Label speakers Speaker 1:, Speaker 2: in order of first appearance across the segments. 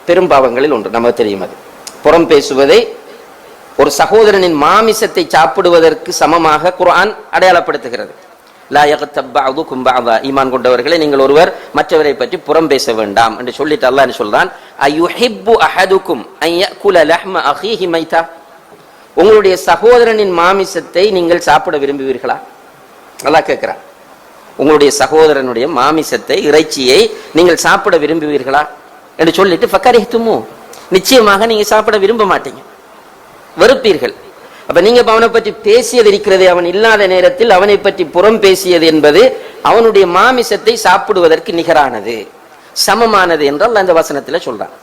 Speaker 1: பெரும் பாவங்களில் ஒன்று. நமக்கு தெரியும். அது புறம் பேசுவதை ஒரு சகோதரனின் மாமிசத்தை சாப்பிடுவதற்கு சமமாக குர்ஆன் அடையாளப்படுத்துகிறது. லா யக்தப் பஅதுகும் பஅதா, ஈமான் கொண்டவர்களே நீங்கள் ஒருவர் மற்றவரை பற்றி புறம் பேச வேண்டாம் என்று சொல்லிட்டு அல்லாஹ் என்ன சொல்றான், அயுஹிப்பு அஹதுக்கும் அன் யஅகுல லஹ்ம அஹீஹி மைதா, உங்களுடைய சகோதரனின் மாமிசத்தை நீங்கள் சாப்பிட விரும்புவீர்களா? அல்லாஹ் கேட்கிறான், உங்களுடைய சகோதரனுடைய மாமிசத்தை, இறைச்சியை நீங்கள் சாப்பிட விரும்புவீர்களா என்று சொல்லிட்டு ஃபக்கரிஹ்துமு, நிச்சயமாக நீங்க சாப்பிட விரும்ப மாட்டீங்க, வெறுப்பீர்கள். அப்ப நீங்க அவனை பற்றி பேசியது இருக்கிறதே, அவன் இல்லாத நேரத்தில் அவனை பற்றி புறம் பேசியது என்பது அவனுடைய மாமிசத்தை சாப்பிடுவதற்கு நிகரானது, சமமானது என்றால் அந்த வசனத்துல சொல்றான்.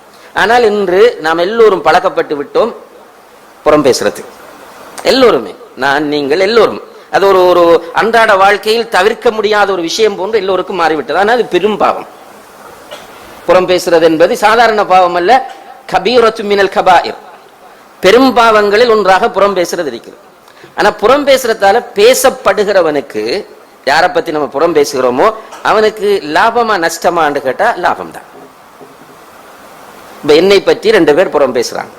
Speaker 1: ஆனால் இன்று நாம் எல்லோரும் பழக்கப்பட்டு விட்டோம் புறம் பேசுறது. எல்லோருமே, நான் நீங்கள் எல்லோரும், அது ஒரு அன்றாட வாழ்க்கையில் தவிர்க்க முடியாத ஒரு விஷயம் போன்று எல்லோருக்கும் மாறிவிட்டது. ஆனால் அது பெரும் பாவம். புறம் பேசுறது என்பது சாதாரண பாவம் அல்ல, கபீரத்து மினல் கபாயிர், பெரும் பாவங்களில் ஒன்றாக புறம் பேசுறது இருக்கிறது. ஆனா புறம் பேசுறதால பேசப்படுகிறவனுக்கு, யாரை பத்தி நம்ம புறம் பேசுகிறோமோ அவனுக்கு லாபமா நஷ்டமான்னு கேட்டா லாபம் தான். இப்ப என்னை பற்றி 2 பேர் புறம் பேசுறாங்க,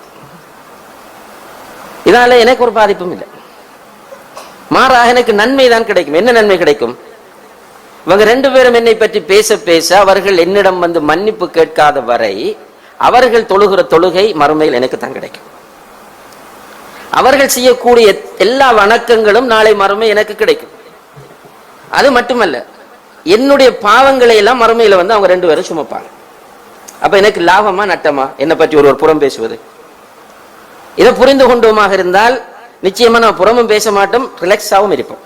Speaker 1: இதனால எனக்கு ஒரு பாதிப்பும் இல்லை, மாறாக எனக்கு நன்மை தான் கிடைக்கும். என்ன நன்மை கிடைக்கும்? இவங்க 2 பேரும் என்னை பற்றி பேச பேச அவர்கள் என்னிடம் வந்து மன்னிப்பு கேட்காத வரை அவர்கள் தொழுகிற தொழுகை மறுமையில் எனக்கு தான் கிடைக்கும். அவர்கள் செய்யக்கூடிய எல்லா வணக்கங்களும் நாளை மறுமை எனக்கு கிடைக்கும். அது மட்டுமல்ல, என்னுடைய பாவங்களை எல்லாம் மறுமையில வந்து அவங்க 2 பேரும் சுமப்பாங்க. அப்ப எனக்கு லாபமா நட்டமா என்னை பற்றி ஒருவர் புறம் பேசுவது? இதை புரிந்து கொண்டோமாக இருந்தால் நிச்சயமா நான் புறமும் பேச மாட்டோம், ரிலாக்ஸாகவும் இருப்போம்.